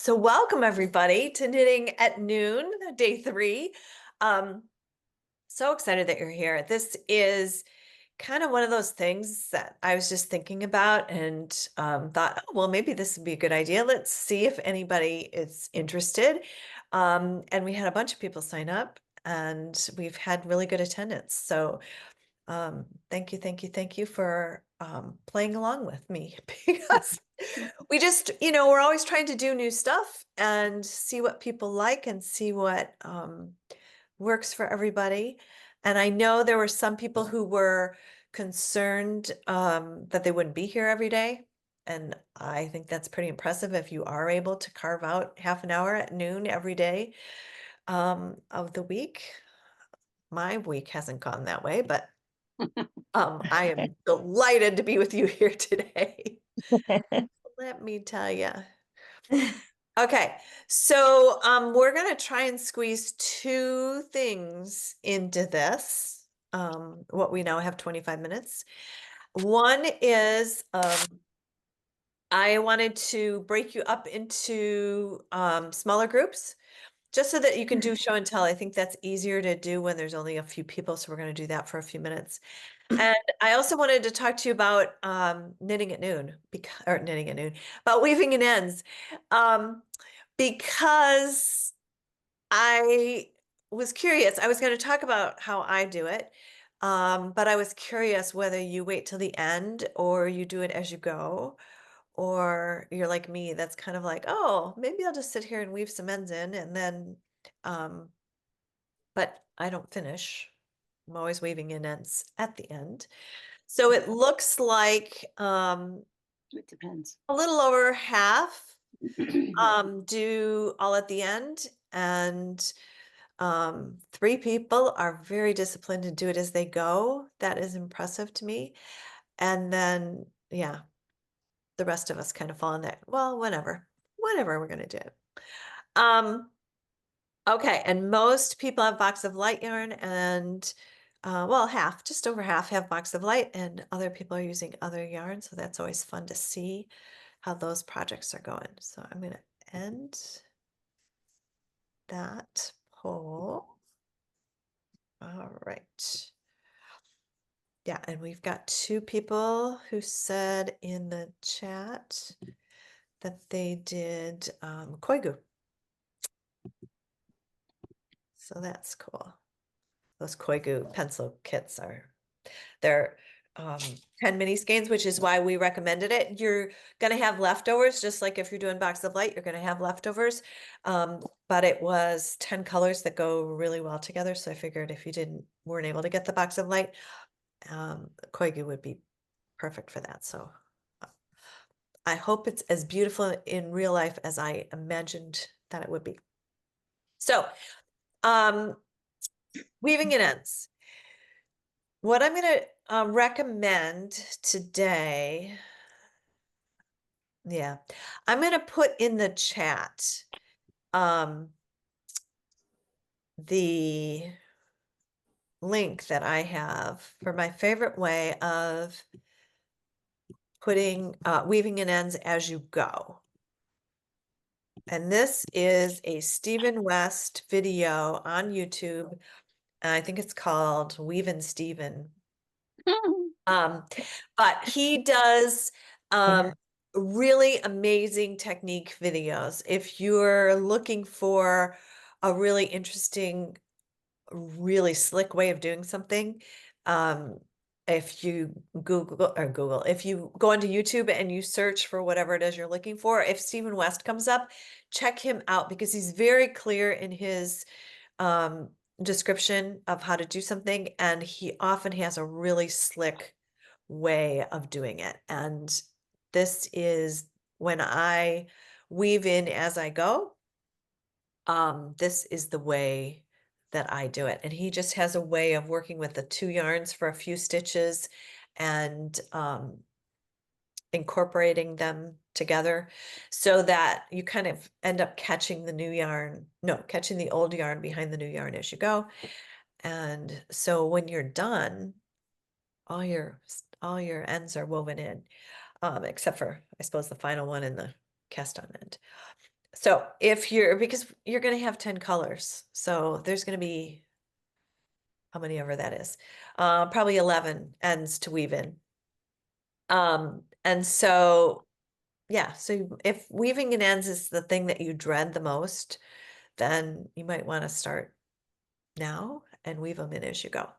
So welcome everybody to Knitting at Noon, day 3. Um, so excited that you're here. This is kind of one of those things that I was just thinking about and thought, oh, well, maybe this would be a good idea. Let's see if anybody is interested. And we had a bunch of people sign up and we've had really good attendance. So thank you for playing along with me because we just, we're always trying to do new stuff and see what people like and see what works for everybody. And I know there were some people who were concerned that they wouldn't be here every day. And I think that's pretty impressive if you are able to carve out half an hour at noon every day of the week. My week hasn't gone that way, but I am delighted to be with you here today. Let me tell you. Okay, so we're gonna try and squeeze 2 things into this. What we now have 25 minutes. One is I wanted to break you up into smaller groups just so that you can do show and tell. I think that's easier to do when there's only a few people, so we're going to do that for a few minutes. And I also wanted to talk to you about knitting at noon, or knitting at noon, about weaving in ends, because I was curious. I was going to talk about how I do it, but I was curious whether you wait till the end or you do it as you go, or you're like me, that's kind of like, oh, maybe I'll just sit here and weave some ends in and then, um, but I don't finish. I'm always weaving in ends at the end. So it looks like It depends. a little over half do all at the end, and 3 people are very disciplined to do it as they go. That is impressive to me. And then, yeah, the rest of us kind of fall in that, well, whatever we're going to do. Um, okay, and most people have box of light yarn and well, half, just over half have box of light, and other people are using other yarn. So that's always fun to see how those projects are going. So I'm going to end that poll. All right. Yeah, and we've got 2 people who said in the chat that they did Koigu. So that's cool. Those Koigu pencil kits they're 10 mini skeins, which is why we recommended it. You're gonna have leftovers, just like if you're doing box of light, you're gonna have leftovers. But it was 10 colors that go really well together. So I figured if you weren't able to get the box of light, Koigu would be perfect for that. So I hope it's as beautiful in real life as I imagined that it would be. So, weaving in ends. What I'm going to recommend today, yeah, I'm going to put in the chat the link that I have for my favorite way of putting weaving in ends as you go. And this is a Stephen West video on YouTube. And I think it's called Weavin' Steven. Um, but he does really amazing technique videos. If you're looking for a really interesting, really slick way of doing something, if you Google, if you go onto YouTube and you search for whatever it is you're looking for, if Stephen West comes up, check him out because he's very clear in his um, description of how to do something, and he often has a really slick way of doing it. And this is when I weave in as I go. This is the way that I do it. And he just has a way of working with the 2 yarns for a few stitches and incorporating them together so that you kind of end up catching the new yarn, no, catching the old yarn behind the new yarn as you go. And so when you're done, all your ends are woven in, except for I suppose the final one in the cast on end. So because you're going to have 10 colors, so there's going to be how many ever that is, probably 11 ends to weave in. And so, yeah, so if weaving in ends is the thing that you dread the most, then you might want to start now and weave them in as you go.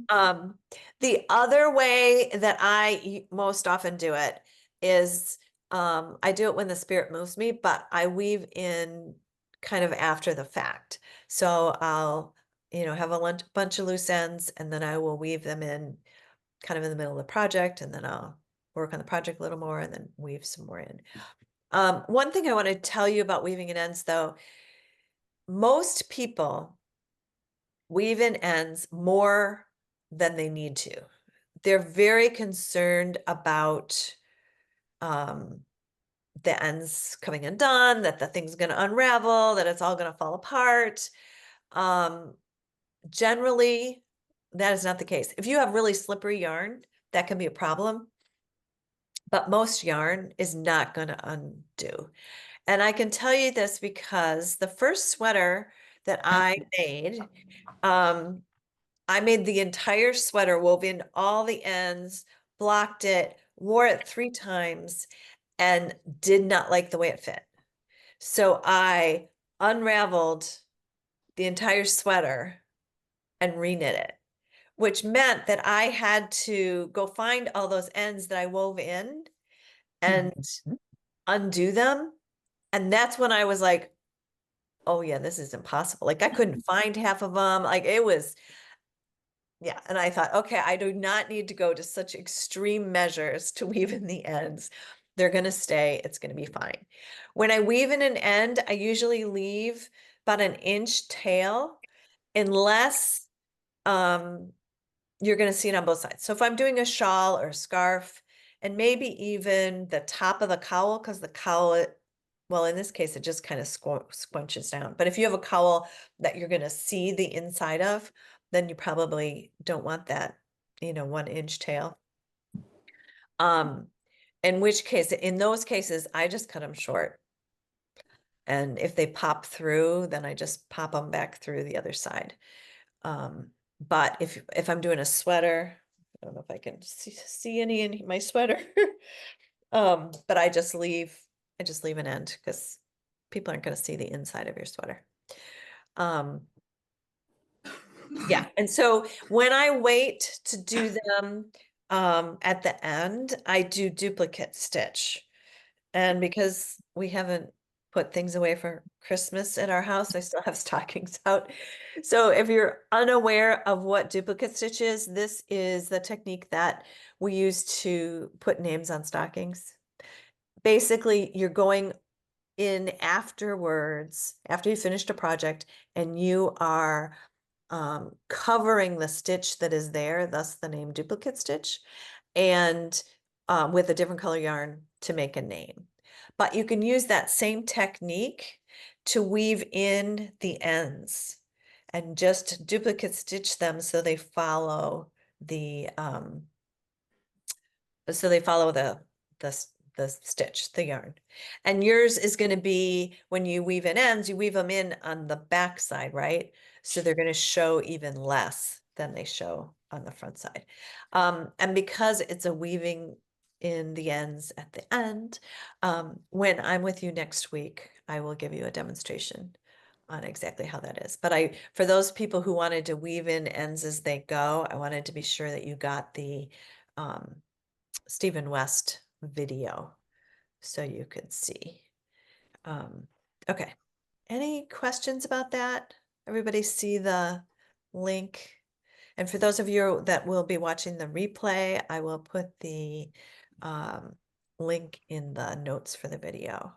Um, the other way that I most often do it is I do it when the spirit moves me, but I weave in kind of after the fact. So I'll, have a bunch of loose ends and then I will weave them in kind of in the middle of the project and then I'll work on the project a little more and then weave some more in. One thing I want to tell you about weaving in ends though, most people weave in ends more than they need to. They're very concerned about um, the ends coming undone, that the thing's going to unravel, that it's all going to fall apart. Um, Generally, that is not the case. If you have really slippery yarn, that can be a problem, but most yarn is not going to undo. And I can tell you this because the first sweater that um, I made the entire sweater, wove in all the ends, blocked it, wore it 3 times, and did not like the way it fit. So I unraveled the entire sweater and reknit it, which meant that I had to go find all those ends that I wove in and undo them. And that's when I was like, oh yeah, this is impossible. Like I couldn't find half of them. Like it was, yeah. And I thought, okay, I do not need to go to such extreme measures to weave in the ends. They're going to stay. It's going to be fine. When I weave in an end, I usually leave about an inch tail unless um, you're going to see it on both sides. So if I'm doing a shawl or a scarf and maybe even the top of the cowl, because the cowl, well, in this case, it just kind of squunches down. But if you have a cowl that you're going to see the inside of, then you probably don't want that, 1 inch tail. Um, in which case, in those cases, I just cut them short. And if they pop through, then I just pop them back through the other side. But if I'm doing a sweater, I don't know if I can see any in my sweater. But I just leave an end because people aren't going to see the inside of your sweater. Um, yeah. And so when I wait to do them at the end, I do duplicate stitch. And because we haven't put things away for Christmas at our house, I still have stockings out. So if you're unaware of what duplicate stitch is, this is the technique that we use to put names on stockings. Basically, you're going in afterwards, after you finished a project, and you are covering the stitch that is there, thus the name duplicate stitch, and with a different color yarn to make a name. But you can use that same technique to weave in the ends and just duplicate stitch them so they follow the the stitch, the yarn. And yours is going to be when you weave in ends, you weave them in on the back side, right? So they're going to show even less than they show on the front side. And because it's a weaving in the ends at the end, when I'm with you next week, I will give you a demonstration on exactly how that is. But for those people who wanted to weave in ends as they go, I wanted to be sure that you got the Stephen West video so you could see. Okay. Any questions about that? Everybody see the link? And for those of you that will be watching the replay, I will put the link in the notes for the video.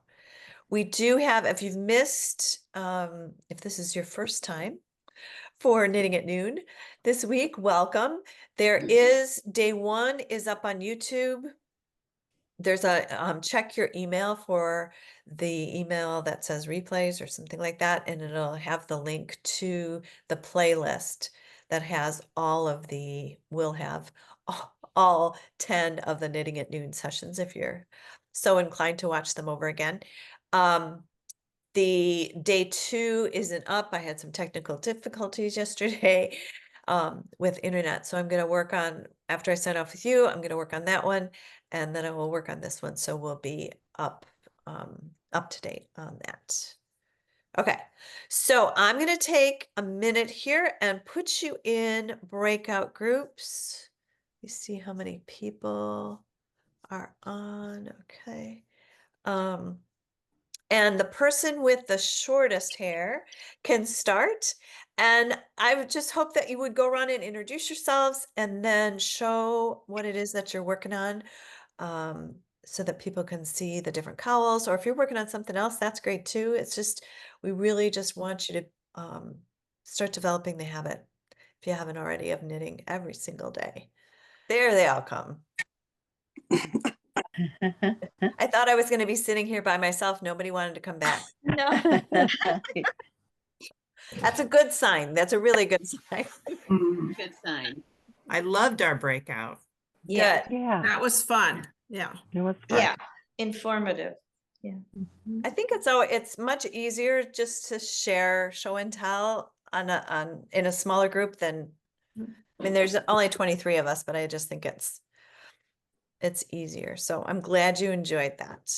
We do have, if you've missed, if this is your first time for Knitting at Noon this week, welcome. There is, day 1 is up on YouTube. There's a check your email for the email that says replays or something like that, and it'll have the link to the playlist that has will have all 10 of the Knitting at Noon sessions if you're so inclined to watch them over again. The day 2 isn't up. I had some technical difficulties yesterday with internet. So I'm going to work on, after I sign off with you, I'm going to work on that one, and then I will work on this one. So we'll be up to date on that. Okay, so I'm going to take a minute here and put you in breakout groups. You see how many people are on. Okay. And the person with the shortest hair can start. And I would just hope that you would go around and introduce yourselves and then show what it is that you're working on, so that people can see the different cowls. Or if you're working on something else, that's great too. It's just, we really just want you to start developing the habit, if you haven't already, of knitting every single day. There they all come. I thought I was going to be sitting here by myself. Nobody wanted to come back. No. That's a good sign. That's a really good sign. Good sign. I loved our breakout. Yeah. Good. Yeah, That was fun. Yeah. it was fun. Yeah. Informative. I think it's much easier just to share show and tell in a smaller group than, I mean, there's only 23 of us, but I just think it's easier. So I'm glad you enjoyed that.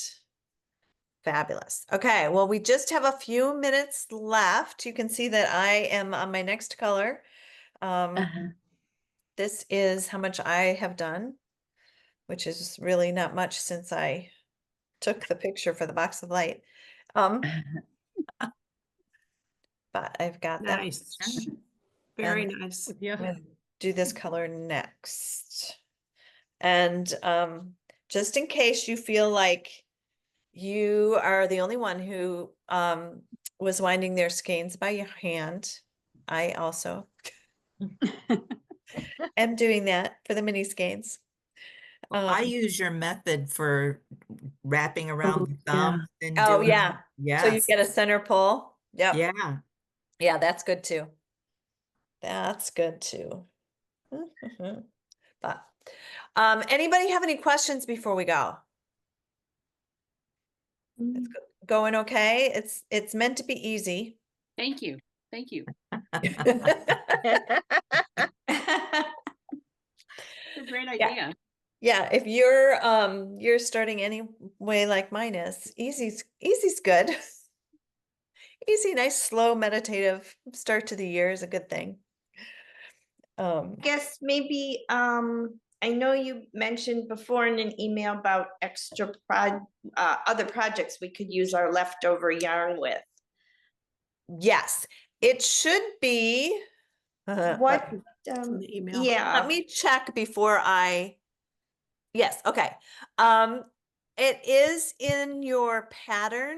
Fabulous. Okay, well, we just have a few minutes left. You can see that I am on my next color. This is how much I have done, which is really not much since I took the picture for the box of light. But I've got that. Nice. Very And nice. I'm gonna do this color next. And just in case you feel like you are the only one who was winding their skeins by your hand, I also am doing that for the mini skeins. I use your method for wrapping around Oh, the thumb and Oh, doing, yeah. So you yes, get a center pull. Yep. yeah. Yeah, that's good too. That's good too. But anybody have any questions before we go? It's going okay. It's meant to be easy. Thank you. Thank you. It's a great idea. Yeah, if you're starting any way like mine is, easy's good. Easy, nice, slow, meditative start to the year is a good thing. Guess maybe I know you mentioned before in an email about other projects we could use our leftover yarn with. Yes, it should be. What? In the email. Yeah. Let me check before yes, okay. It is in your pattern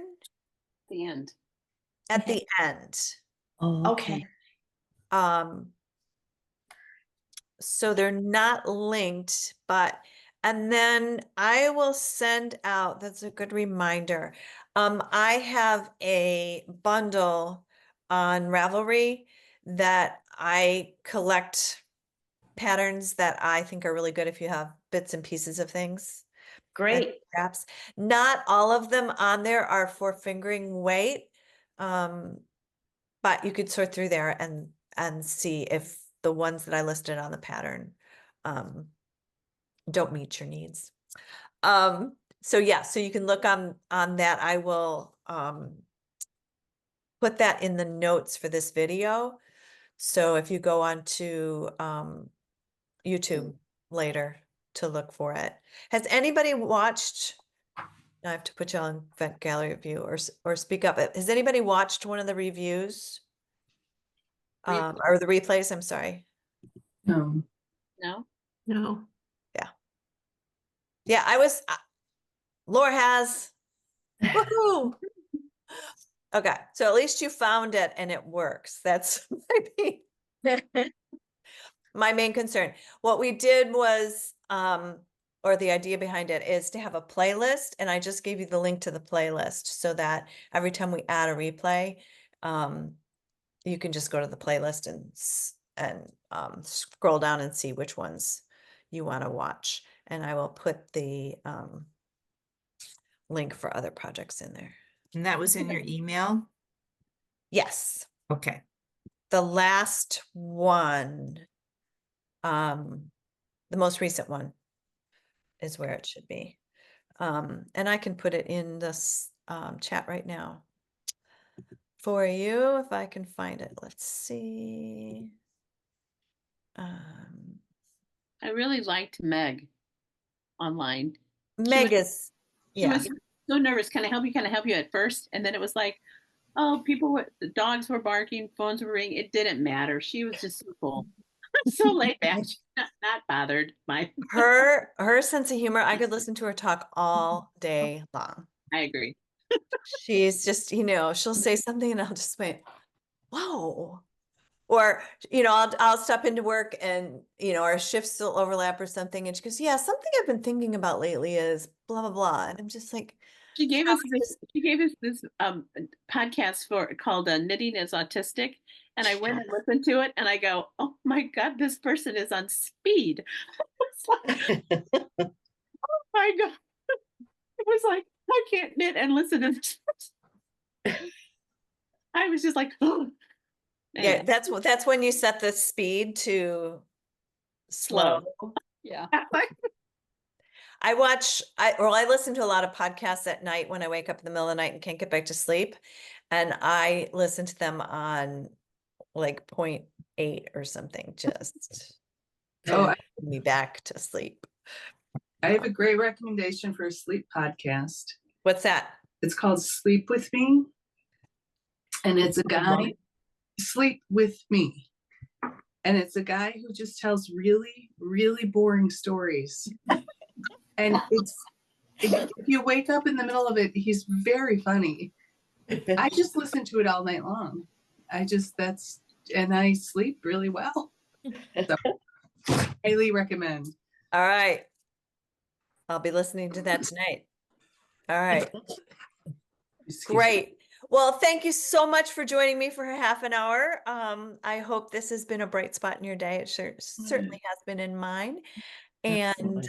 The end. at the end. Oh, Okay. So they're not linked, and then I will send out, that's a good reminder. I have a bundle on Ravelry that I collect patterns that I think are really good if you have bits and pieces of things. Great. Scraps. Not all of them on there are for fingering weight, but you could sort through there and see if the ones that I listed on the pattern don't meet your needs. So yeah, so you can look on that. I will put that in the notes for this video. So if you go on to YouTube later to look for it. Has anybody watched, I have to put you on Vent Gallery View or speak up. Has anybody watched one of the reviews? Or the replays, I'm sorry. no. No? No. Yeah, Laura has. Woohoo! Okay, so at least you found it and it works. That's my main concern. What we did was, or the idea behind it is to have a playlist, and I just gave you the link to the playlist so that every time we add a replay, you can just go to the playlist and scroll down and see which ones you want to watch. And I will put the link for other projects in there. And that was in your email? Yes, Okay. the last one, the most recent one is where it should be. And I can put it in this chat right now for you if I can find it. Let's see. I really liked Meg online. Meg is, She yeah, was so nervous. Can I help you? Can I help you at first? And then it was like, oh, the dogs were barking, phones were ringing. It didn't matter. She was just so cool. So laid back. She's not bothered by. her sense of humor, I could listen to her talk all day long. I agree. She's just, she'll say something and I'll just wait, whoa. Or, I'll stop into work and, our shifts will overlap or something. And she goes, yeah, something I've been thinking about lately is blah, blah, blah. And I'm just like, She gave us this podcast called Knitting is Autistic. And I went and listened to it and I go, oh my God, this person is on speed. It's like, oh my God. It was like, I can't knit and listen to this. I was just like, oh. yeah, that's when you set the speed to slow. Yeah. I listen to a lot of podcasts at night when I wake up in the middle of the night and can't get back to sleep. And I listen to them on like 0.8 or something, just Oh, to get me back to sleep. I have a great recommendation for a sleep podcast. What's that? It's called Sleep With Me. And it's a guy, Sleep With Me. And it's a guy who just tells really, really boring stories. And if you wake up in the middle of it, he's very funny. I just listen to it all night long. And I sleep really well. So, highly recommend. All right. I'll be listening to that tonight. All right. Great. Well, thank you so much for joining me for half an hour. I hope this has been a bright spot in your day. It certainly has been in mine. And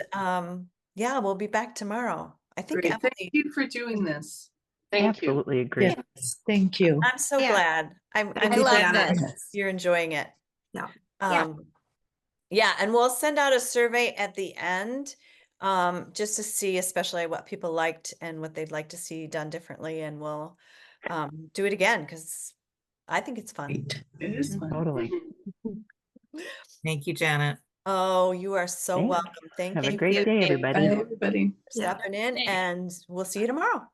yeah, we'll be back tomorrow. I think Great. Thank Emily, you for doing this. Thank you. Absolutely agree. Yes, thank you. I'm so Yeah. glad. I'm I glad love that this. you're enjoying it. Yeah. Yeah, and we'll send out a survey at the end, just to see especially what people liked and what they'd like to see done differently, and we'll do it again because I think it's fun. Great. It is fun. Totally. Thank you, Janet. Oh, you are so Thanks. welcome. Thank Have you a great day, Dave. everybody. Bye, everybody. for stopping in, Thanks. and we'll see you tomorrow.